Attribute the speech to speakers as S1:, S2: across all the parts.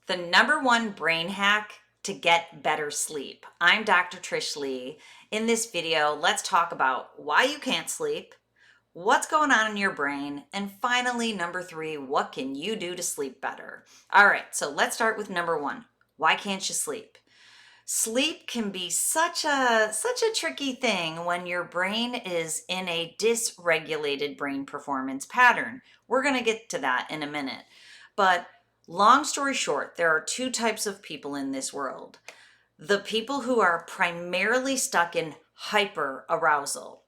S1: The number one brain hack to get better sleep. I'm Dr. Trish Leigh. In this video, let's talk about why you can't sleep, what's going on in your brain, and finally, number three, what can you do to sleep better? All right, so let's start with number one. Why can't you sleep? Sleep can be such a tricky thing when your brain is in a dysregulated brain performance pattern. We're going to get to that in a minute. But long story short, there are two types of people in this world. The people who are primarily stuck in hyperarousal.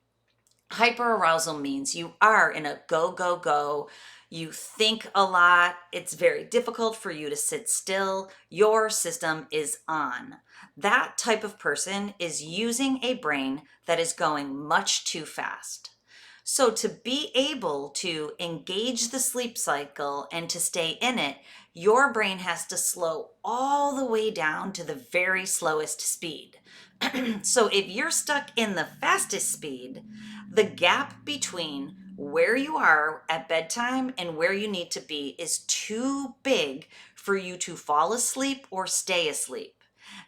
S1: Hyperarousal means you are in a go, go, go. You think a lot. It's very difficult for you to sit still. Your system is on. That type of person is using a brain that is going much too fast. So, to be able to engage the sleep cycle and to stay in it, your brain has to slow all the way down to the very slowest speed. So, if you're stuck in the fastest speed, the gap between where you are at bedtime and where you need to be is too big for you to fall asleep or stay asleep.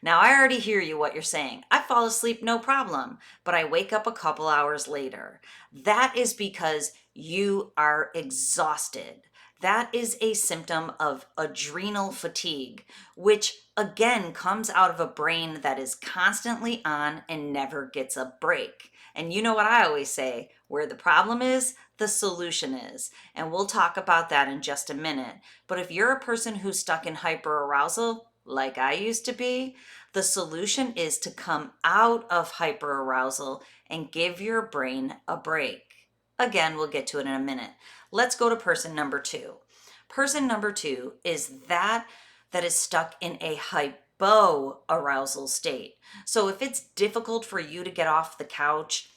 S1: Now, I already hear you what you're saying. I fall asleep no problem, but I wake up a couple hours later. That is because you are exhausted. That is a symptom of adrenal fatigue, which again comes out of a brain that is constantly on and never gets a break. And you know what I always say, where the problem is, the solution is. And we'll talk about that in just a minute. But if you're a person who's stuck in hyperarousal, like I used to be, the solution is to come out of hyperarousal and give your brain a break. Again, we'll get to it in a minute. Let's go to person number two. Person number two is that is stuck in a hypoarousal state. So if it's difficult for you to get off the couch,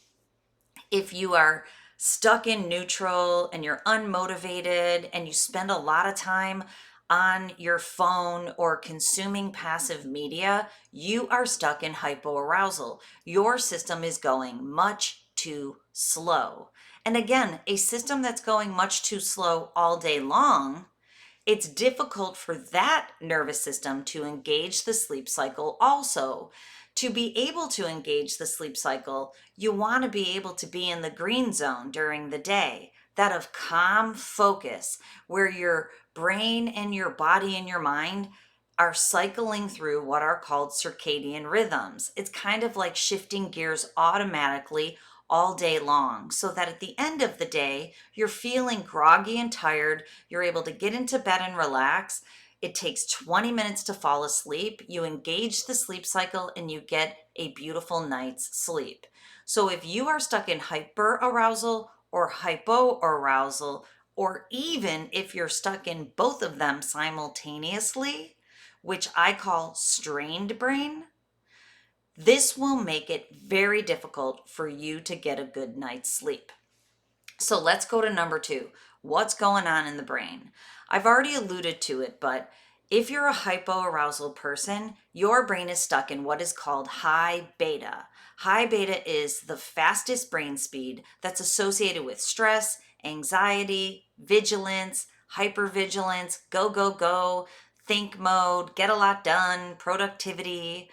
S1: if you are stuck in neutral and you're unmotivated and you spend a lot of time on your phone or consuming passive media, you are stuck in hypoarousal. Your system is going much too slow. And again, a system that's going much too slow all day long, it's difficult for that nervous system to engage the sleep cycle also. To be able to engage the sleep cycle, you want to be able to be in the green zone during the day, that of calm focus, where your brain and your body and your mind are cycling through what are called circadian rhythms. It's kind of like shifting gears automatically all day long, so that at the end of the day, you're feeling groggy and tired, you're able to get into bed and relax. It takes 20 minutes to fall asleep. You engage the sleep cycle and you get a beautiful night's sleep. So if you are stuck in hyperarousal or hypoarousal, or even if you're stuck in both of them simultaneously, which I call strained brain, this will make it very difficult for you to get a good night's sleep. So let's go to number two. What's going on in the brain? I've already alluded to it, but if you're a hypoarousal person, your brain is stuck in what is called high beta. High beta is the fastest brain speed that's associated with stress, anxiety, vigilance, hypervigilance, go, go, go, think mode, get a lot done, productivity.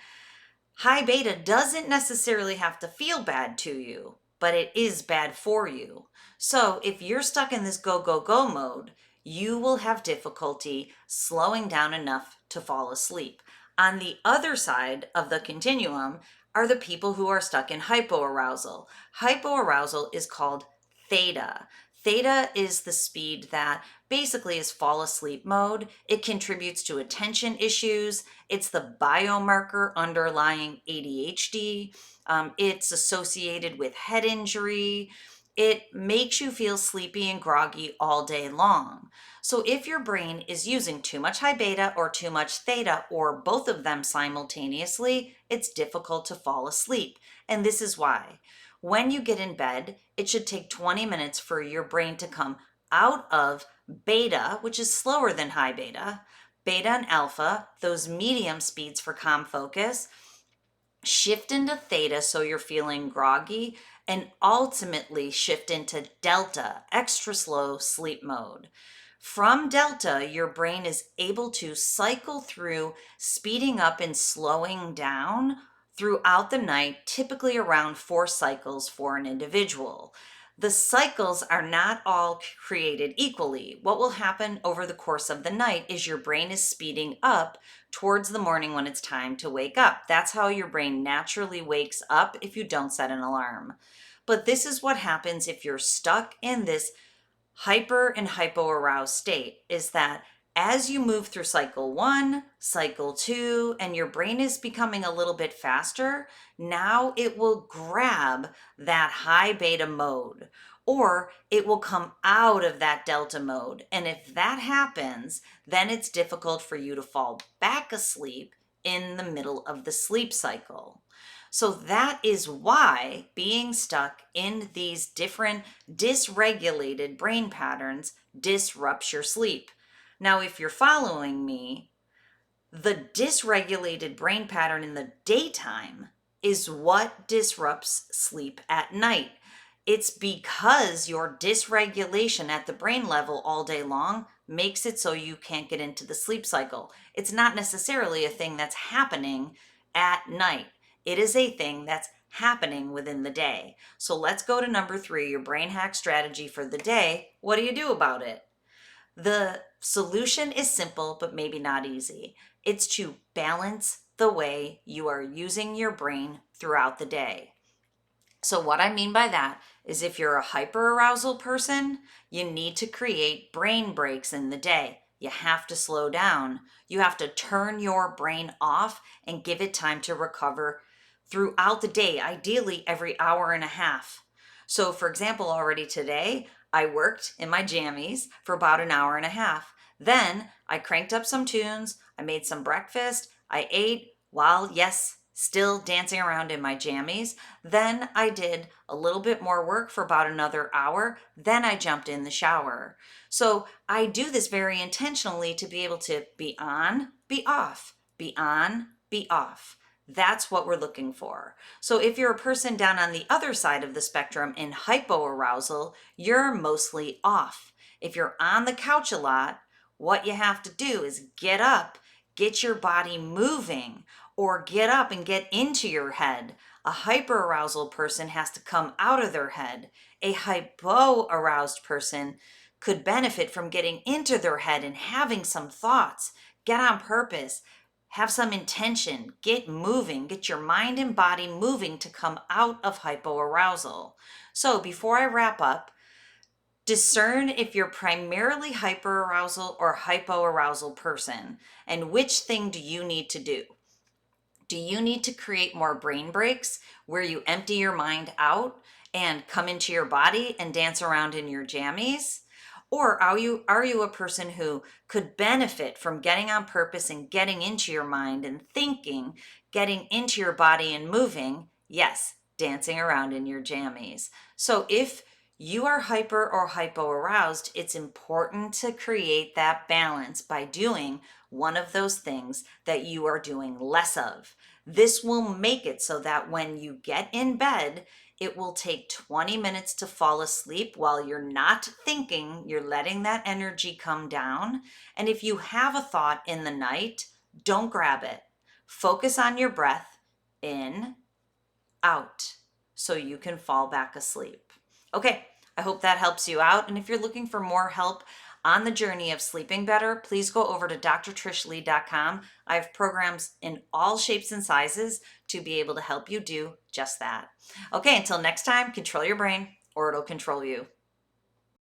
S1: High beta doesn't necessarily have to feel bad to you, but it is bad for you. So if you're stuck in this go, go, go mode, you will have difficulty slowing down enough to fall asleep. On the other side of the continuum are the people who are stuck in hypoarousal. Hypoarousal is called theta. Theta is the speed that basically is fall asleep mode. It contributes to attention issues. It's the biomarker underlying ADHD. It's associated with head injury. It makes you feel sleepy and groggy all day long. So if your brain is using too much high beta or too much theta or both of them simultaneously, it's difficult to fall asleep. And this is why. When you get in bed, it should take 20 minutes for your brain to come out of beta, which is slower than high beta, beta and alpha, those medium speeds for calm focus, shift into theta so you're feeling groggy, and ultimately shift into delta, extra slow sleep mode. From delta, your brain is able to cycle through speeding up and slowing down throughout the night, typically around 4 cycles for an individual. The cycles are not all created equally. What will happen over the course of the night is your brain is speeding up towards the morning when it's time to wake up. That's how your brain naturally wakes up if you don't set an alarm. But this is what happens if you're stuck in this hyper and hypoaroused state, is that as you move through cycle 1, cycle 2, and your brain is becoming a little bit faster, now it will grab that high beta mode, or it will come out of that delta mode. And if that happens, then it's difficult for you to fall back asleep in the middle of the sleep cycle. So that is why being stuck in these different dysregulated brain patterns disrupts your sleep. Now, if you're following me, the dysregulated brain pattern in the daytime is what disrupts sleep at night. It's because your dysregulation at the brain level all day long makes it so you can't get into the sleep cycle. It's not necessarily a thing that's happening at night. It is a thing that's happening within the day. So let's go to number 3, your brain hack strategy for the day. What do you do about it? The solution is simple, but maybe not easy. It's to balance the way you are using your brain throughout the day. So what I mean by that is if you're a hyperarousal person, you need to create brain breaks in the day. You have to slow down. You have to turn your brain off and give it time to recover throughout the day, ideally every hour and a half. So for example, already today, I worked in my jammies for about an hour and a half. Then I cranked up some tunes, I made some breakfast, I ate while, yes, still dancing around in my jammies. Then I did a little bit more work for about another hour. Then I jumped in the shower. So I do this very intentionally to be able to be on, be off, be on, be off. That's what we're looking for. So if you're a person down on the other side of the spectrum in hypoarousal, you're mostly off. If you're on the couch a lot, what you have to do is get up, get your body moving, or get up and get into your head. A hyperarousal person has to come out of their head. A hypoaroused person could benefit from getting into their head and having some thoughts. Get on purpose. Have some intention, get moving, get your mind and body moving to come out of hypoarousal. So before I wrap up, discern if you're primarily hyperarousal or hypoarousal person, and which thing do you need to do? Do you need to create more brain breaks where you empty your mind out and come into your body and dance around in your jammies? Or are you a person who could benefit from getting on purpose and getting into your mind and thinking, getting into your body and moving? Yes, dancing around in your jammies. So if you are hyper or hypoaroused, it's important to create that balance by doing one of those things that you are doing less of. This will make it so that when you get in bed, it will take 20 minutes to fall asleep while you're not thinking, you're letting that energy come down. And if you have a thought in the night, don't grab it. Focus on your breath, in, out, so you can fall back asleep. Okay, I hope that helps you out. And if you're looking for more help on the journey of sleeping better, please go over to drtrishleigh.com. I have programs in all shapes and sizes to be able to help you do just that. Okay, until next time, control your brain or it'll control you.